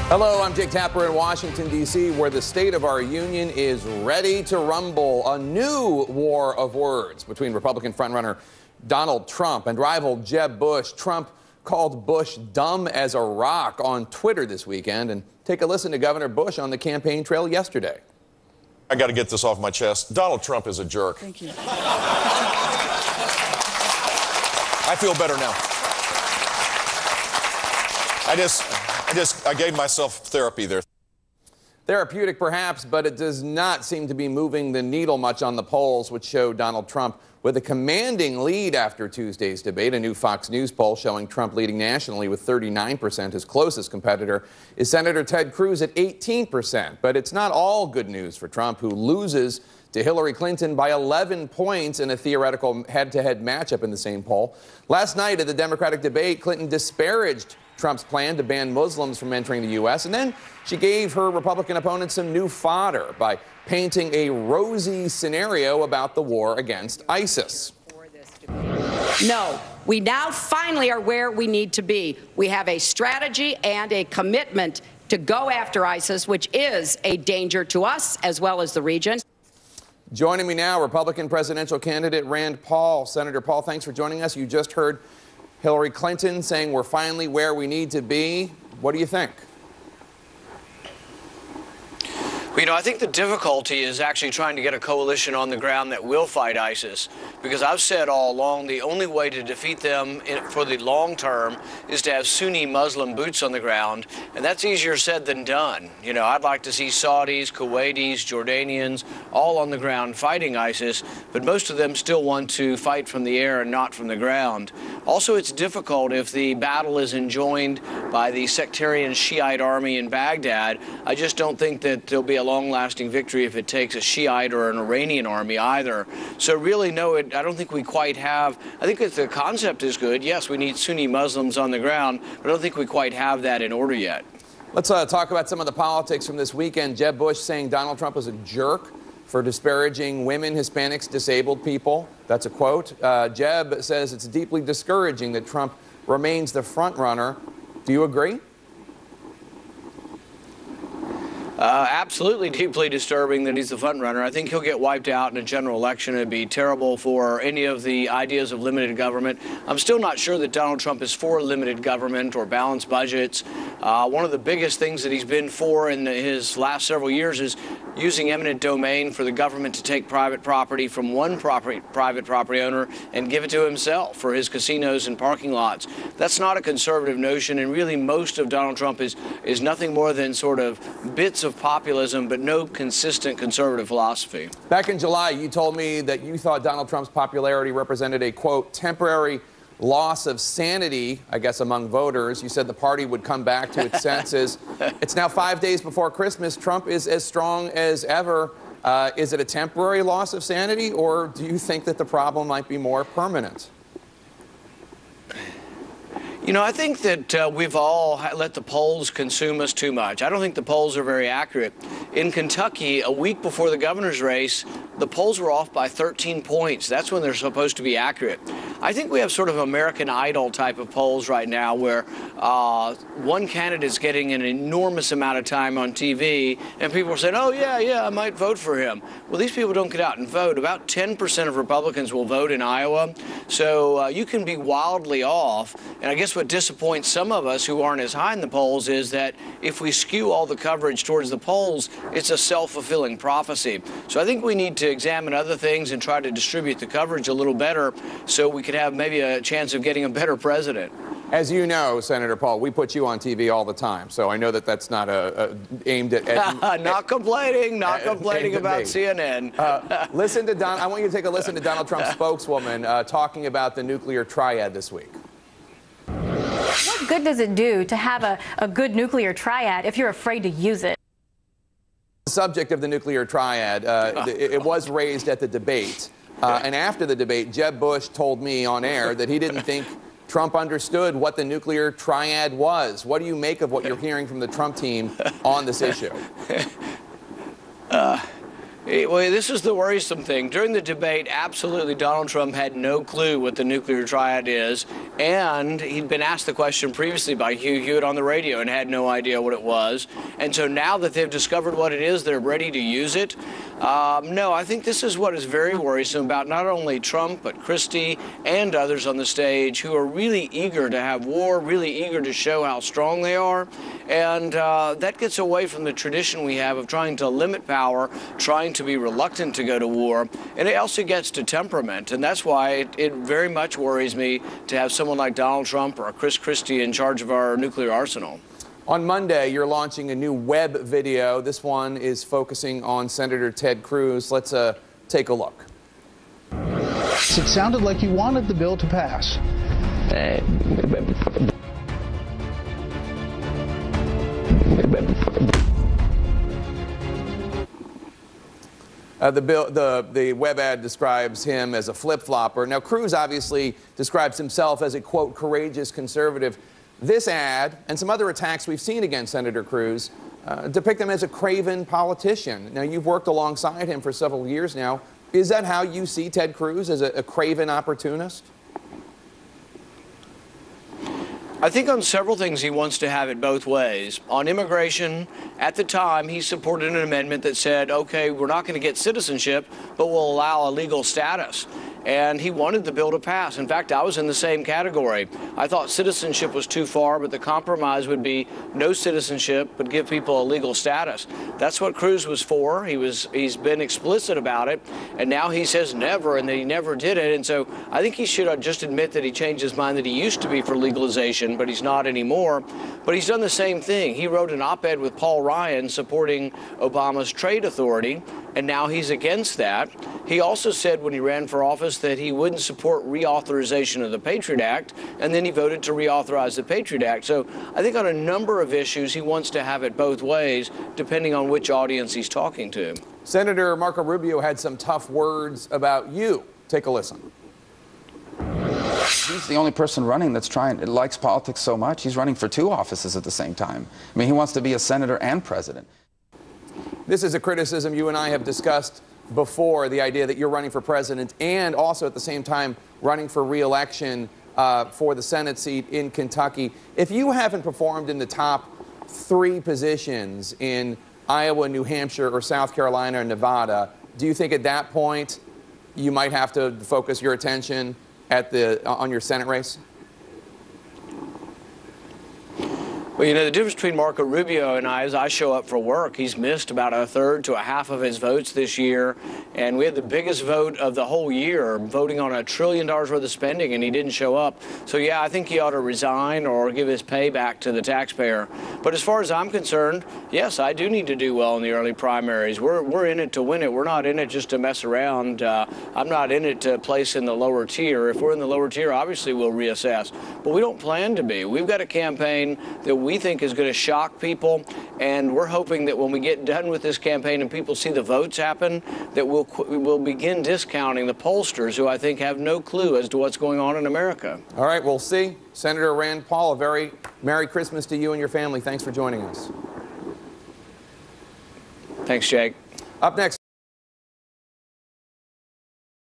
Hello, I'm Jake Tapper in Washington, D.C., where the state of our union is ready to rumble. A new war of words between Republican frontrunner Donald Trump and rival Jeb Bush. Trump called Bush dumb as a rock on Twitter this weekend. And take a listen to Governor Bush on the campaign trail yesterday. I got to get this off my chest. Donald Trump is a jerk. Thank you. I feel better now. I gave myself therapy there. Therapeutic perhaps, but it does not seem to be moving the needle much on the polls, which show Donald Trump with a commanding lead after Tuesday's debate. A new Fox News poll showing Trump leading nationally with 39%. His closest competitor is Senator Ted Cruz at 18%. But it's not all good news for Trump, who loses to Hillary Clinton by 11 points in a theoretical head-to-head matchup in the same poll. Last night at the Democratic debate, Clinton disparaged Trump's plan to ban Muslims from entering the U.S., and then she gave her Republican opponent some new fodder by painting a rosy scenario about the war against ISIS. No, we now finally are where we need to be. We have a strategy and a commitment to go after ISIS, which is a danger to us as well as the region. Joining me now, Republican presidential candidate Rand Paul. Senator Paul, thanks for joining us. You just heard Hillary Clinton saying we're finally where we need to be. What do you think? Well, you know, I think the difficulty is actually trying to get a coalition on the ground that will fight ISIS, because I've said all along the only way to defeat them for the long term is to have Sunni Muslim boots on the ground, and that's easier said than done. You know, I'd like to see Saudis, Kuwaitis, Jordanians all on the ground fighting ISIS, but most of them still want to fight from the air and not from the ground. Also, it's difficult if the battle is enjoined by the sectarian Shiite army in Baghdad. I just don't think that there'll be a long-lasting victory if it takes a Shiite or an Iranian army either. So really, no, I don't think we quite have. I think that the concept is good. Yes, we need Sunni Muslims on the ground, but I don't think we quite have that in order yet. Let's talk about some of the politics from this weekend. Jeb Bush saying Donald Trump was a jerk for disparaging women, Hispanics, disabled people. That's a quote. Jeb says it's deeply discouraging that Trump remains the front runner. Do you agree? Absolutely deeply disturbing that he's the front runner. I think he'll get wiped out in a general election. It'd be terrible for any of the ideas of limited government. I'm still not sure that Donald Trump is for limited government or balanced budgets. One of the biggest things that he's been for in his last several years is using eminent domain for the government to take private property from one private property owner and give it to himself for his casinos and parking lots. That's not a conservative notion, and really most of Donald Trump is nothing more than sort of bits of populism, but no consistent conservative philosophy. Back in July, you told me that you thought Donald Trump's popularity represented a, quote, temporary loss of sanity, I guess, among voters. You said the party would come back to its senses. It's now 5 days before Christmas. Trump is as strong as ever. Is it a temporary loss of sanity, or do you think that the problem might be more permanent? You know, I think that we've all let the polls consume us too much. I don't think the polls are very accurate. In Kentucky, a week before the governor's race, the polls were off by 13 points. That's when they're supposed to be accurate. I think we have sort of American Idol type of polls right now where one candidate's getting an enormous amount of time on TV, and people are saying, oh, yeah, I might vote for him. Well, these people don't get out and vote. About 10% of Republicans will vote in Iowa. So you can be wildly off. And I guess what disappoints some of us who aren't as high in the polls is that if we skew all the coverage towards the polls, it's a self-fulfilling prophecy. So I think we need to examine other things and try to distribute the coverage a little better so we could have maybe a chance of getting a better president. As you know, Senator Paul, we put you on TV all the time, so I know that that's not aimed at not complaining about CNN. Listen to I want you to take a listen to Donald Trump's spokeswoman talking about the nuclear triad this week. What good does it do to have a good nuclear triad if you're afraid to use it? The subject of the nuclear triad, it was raised at the debate. And after the debate, Jeb Bush told me on air that he didn't think Trump understood what the nuclear triad was. What do you make of what you're hearing from the Trump team on this issue? Well, this is the worrisome thing. During the debate, absolutely, Donald Trump had no clue what the nuclear triad is, and he'd been asked the question previously by Hugh Hewitt on the radio and had no idea what it was. And so now that they've discovered what it is, they're ready to use it. No, I think this is what is very worrisome about not only Trump, but Christie and others on the stage who are really eager to have war, really eager to show how strong they are. And that gets away from the tradition we have of trying to limit power, trying to be reluctant to go to war, and it also gets to temperament, and that's why it very much worries me to have someone like Donald Trump or Chris Christie in charge of our nuclear arsenal. On Monday, you're launching a new web video. This one is focusing on Senator Ted Cruz. Let's take a look. It sounded like you wanted the bill to pass. The web ad describes him as a flip-flopper. Now, Cruz obviously describes himself as a, quote, courageous conservative. This ad and some other attacks we've seen against Senator Cruz depict him as a craven politician. Now, you've worked alongside him for several years now. Is that how you see Ted Cruz, as a craven opportunist? I think on several things he wants to have it both ways. On immigration, at the time, he supported an amendment that said, okay, we're not going to get citizenship, but we'll allow a legal status. And he wanted the bill to pass. In fact, I was in the same category. I thought citizenship was too far, but the compromise would be no citizenship, but give people a legal status. That's what Cruz was for. He's been explicit about it, and now he says never, and that he never did it. And so I think he should just admit that he changed his mind, that he used to be for legalization, but he's not anymore. But he's done the same thing. He wrote an op-ed with Paul Ryan supporting Obama's trade authority, and now he's against that. He also said when he ran for office that he wouldn't support reauthorization of the Patriot Act, and then he voted to reauthorize the Patriot Act. So I think on a number of issues, he wants to have it both ways, depending on which audience he's talking to. Senator Marco Rubio had some tough words about you. Take a listen. He's the only person running that likes politics so much. He's running for 2 offices at the same time. I mean, he wants to be a senator and president. This is a criticism you and I have discussed before, the idea that you're running for president and also at the same time running for re-election for the Senate seat in Kentucky. If you haven't performed in the top 3 positions in Iowa, New Hampshire, or South Carolina or Nevada, do you think at that point you might have to focus your attention on your Senate race? Well, you know, the difference between Marco Rubio and I is I show up for work. He's missed about 1/3 to 1/2 of his votes this year, and we had the biggest vote of the whole year, voting on $1 trillion worth of spending, and he didn't show up. So, yeah, I think he ought to resign or give his pay back to the taxpayer. But as far as I'm concerned, yes, I do need to do well in the early primaries. We're in it to win it. We're not in it just to mess around. I'm not in it to place in the lower tier. If we're in the lower tier, obviously we'll reassess. But we don't plan to be. We've got a campaign that we think is going to shock people, and we're hoping that when we get done with this campaign and people see the votes happen, that we'll begin discounting the pollsters who I think have no clue as to what's going on in America. All right, we'll see. Senator Rand Paul, a very Merry Christmas to you and your family. Thanks for joining us. Thanks, Jake. Up next.